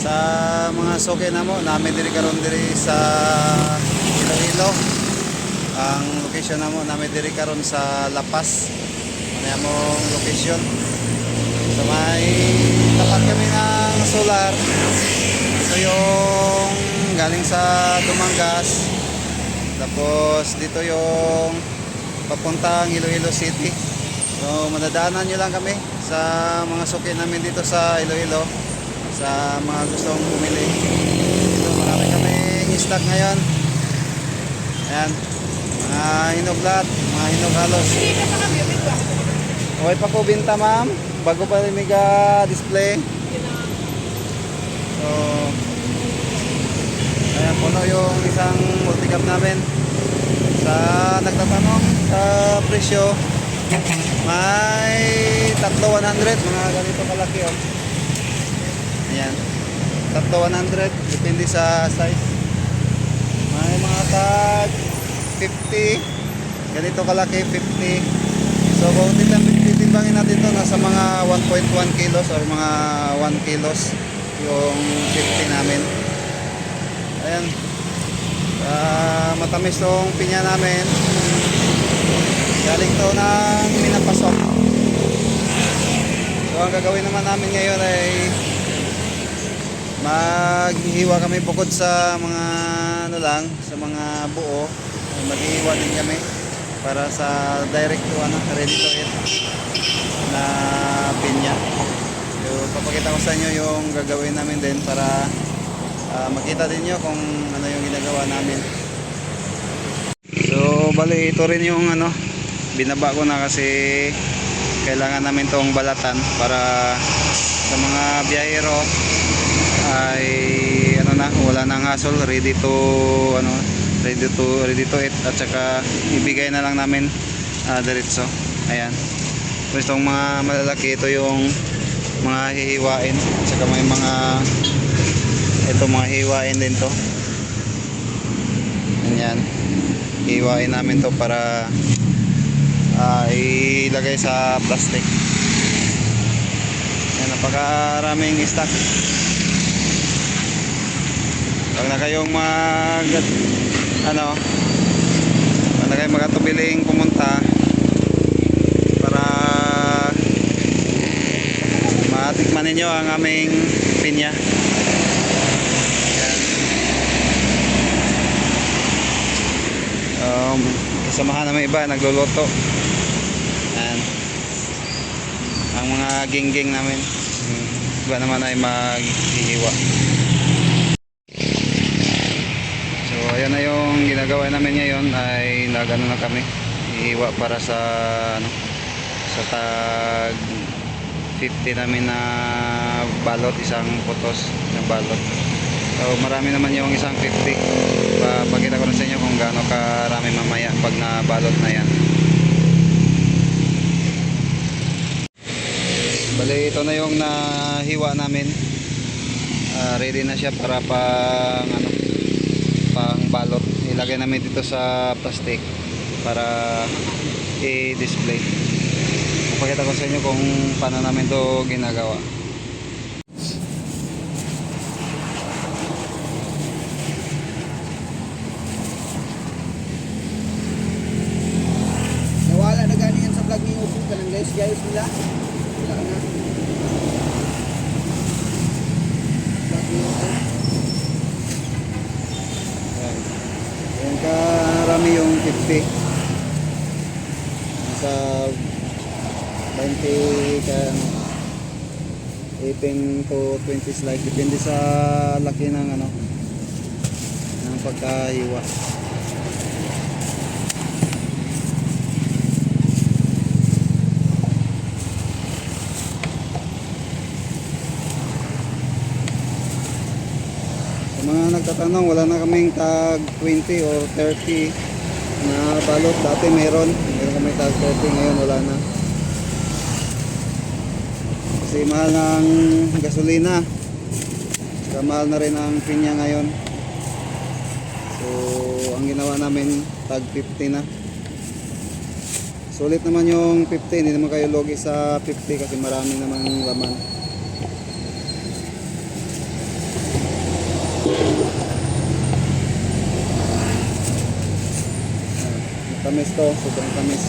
sa mga suki na mo namin diri karon diri sa Iloilo. Ang location na mo namin diri karon sa La Paz. Ano mong location? So may tapat kami ng solar. Ito yung galing sa Dumangas. Tapos dito yung papuntang Iloilo City. So madadaanan nyo lang kami sa mga suki namin dito sa Iloilo. Sa mga gustong bumili. Dito marami kaming stock ngayon. Ayan. Mga hinog lahat. Mga hinog halos. Okay pa ko binta ma'am. Bago pa rin mega display. So ayan, puno yung isang multicam namin. Sa nagtatanong sa presyo, may 3,100 mga ganito kalaki oh. Ayan, 3,100 depende sa size. May mga tag 50 ganito kalaki, 50. So kung titimbangin natin ito, nasa mga 1.1 kilos or mga 1 kilos yung 50 namin. Ayan, matamis tong pinya namin. Galing to ng minapasok. So ang gagawin naman namin ngayon ay maghihiwa kami bukod sa mga ano lang, sa mga buo. Maghihiwa din kami para sa direct to ano, ready to eat na pinya. So papakita ko sa inyo yung gagawin namin din para makita din nyo kung ano yung ginagawa namin. So bali ito rin yung ano, binaba ko na kasi kailangan namin tong balatan para sa mga biyahero ay ano na, wala nang hassle, ready to ano, ready to eat, at saka ibigay na lang namin diretso. Ayan. Tapos itong mga malalaki, ito yung mga hihiwain, at saka may mga ito mga hihiwain din to. Ayan. Hihiwain namin to para ilagay sa plastic. Ayan, napakaraming stock. Pag na kayong pag na kayong magatubiling pumunta para matikman ninyo ang aming pinya. Kasamahan namin iba nagluluto. Ayan. Ang mga gingging namin, iba naman ay maghihiwa. So ayan na yung ginagawa namin ngayon, ay nagano na kami hihiwa para sa ano, sa tag 50 namin na balot, isang putos ng balot. So marami naman yung isang 50. Papakita ko na sa inyo kung gaano karami mamaya pag nabalot na yan. Bali ito na yung nahiwa namin. Ready na siya para pang ano, pang balot. Ilagay namin dito sa plastic para i-display. Papakita ko sa inyo kung paano namin to ginagawa. Nawala na gani yan sa vlog ni Upo ka ng guys nila. Wala na. Vlog ni Upo. Ayan, karami yung 50. Nasa 20 ka 18 to 20 slice, depende sa laki ng ano, ng pagkahiwa. Sa mga nagtatanong, wala na kaming tag 20 or 30 na balot. Dati meron kami tag 30, ngayon wala na. Kasi mahal ng gasolina, saka mahal na rin ang pinya ngayon. So ang ginawa namin tag 50 na. Sulit naman yung 50, hindi naman kayo logi sa 50 kasi marami namang laman. Matamis to, sobrang tamis.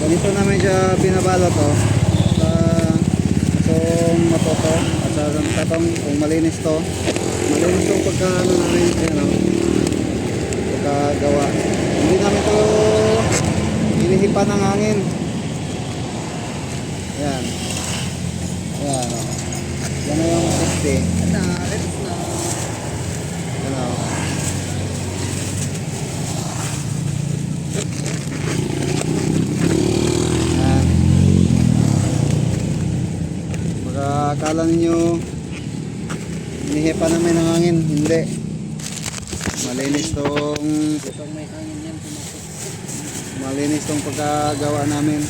Ganito namin siya binabalot to. Sa itong matoto at sa tatong kung malinis to. Malinis to pagka ano namin, ayan o. Pagkagawa. Hindi namin to hinihipan ng hangin. Ayan. Ayan o. Yan na yung safety. Reps na. Ayan o. Ayan. Baka akala ninyo hinihipan namin ng hangin. Hindi. Malinis tong Kapag may hangin yan, pumasok. malinis tong pagkagawa namin.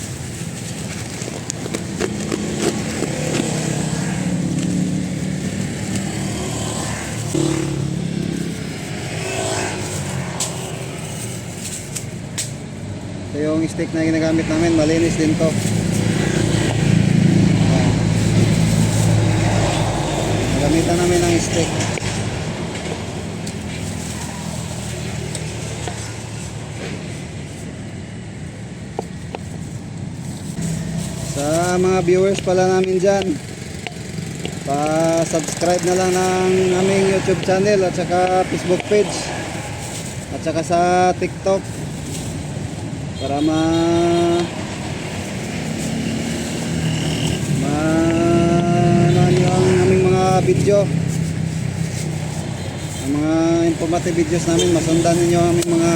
Ito yung stick na ginagamit namin, malinis din to. Ayan. Nagamitan namin ng stick. Sa mga viewers pala namin dyan, pa-subscribe na lang ng aming YouTube channel at saka Facebook page at saka sa TikTok para nyo ang aming mga video, ang mga informative videos namin. Masundan ninyo ang aming mga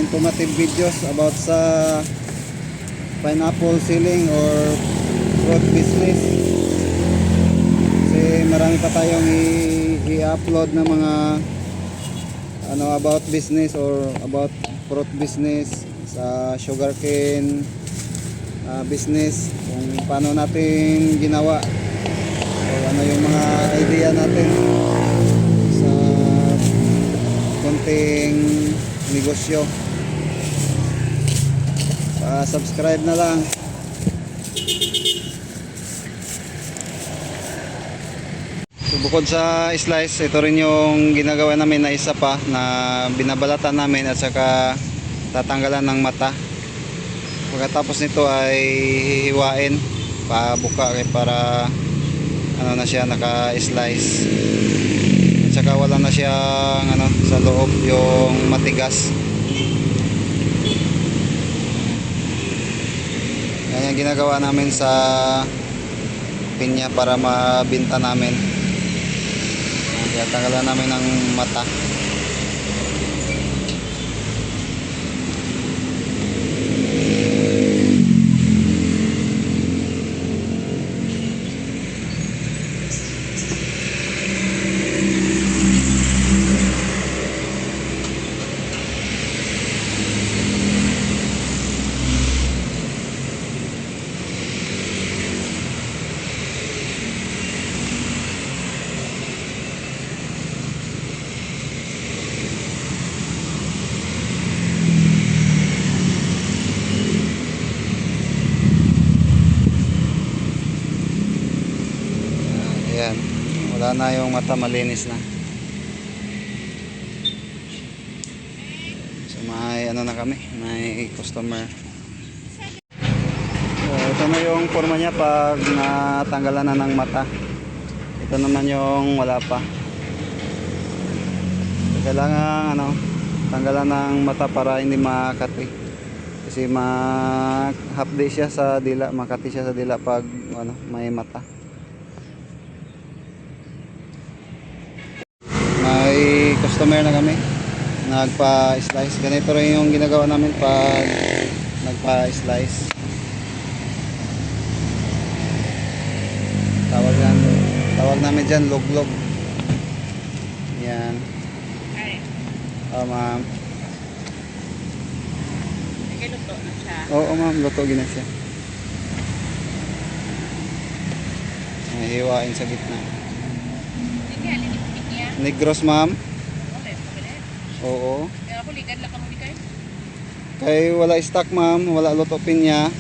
informative videos about sa pineapple selling or fruit business. Kasi marami pa tayong i-upload na mga ano about business or about fruit business, sa sugarcane business, kung paano natin ginawa o ano yung mga idea natin sa konting negosyo. Subscribe na lang. So, bukod sa slice, ito rin yung ginagawa namin na isa pa na binabalatan namin at saka tatanggalan ng mata. Pagkatapos nito ay hihiwain pabuka para ano na siya, naka-slice. At saka wala na siya ano sa loob yung matigas. Yan yung ginagawa namin sa pinya para mabinta namin. Kaya tanggalan namin ng mata. Ayan, wala na yung mata, malinis na. So may ano na kami, may customer. So, ito na yung forma niya pag natanggalan na ng mata. Ito naman yung wala pa. So, kailangan ano, tanggalan ng mata para hindi makati. Kasi ma-half-day siya sa dila, makati siya sa dila pag ano, may mata. May customer na kami, nagpa-slice. Ganito rin yung ginagawa namin pag nagpa-slice. Tawag namin dyan luglog. Yan. Oh, ma'am. Nagluto na siya. Oo, ma'am, luto gina siya. Hiwain sa gitna. Hindi nga, linipik niya. Negros, ma'am. Okay, pabilis. Oo. Kaya ako, ligan lang kamo di kayo. Kay wala stock, ma'am, wala luto pinya.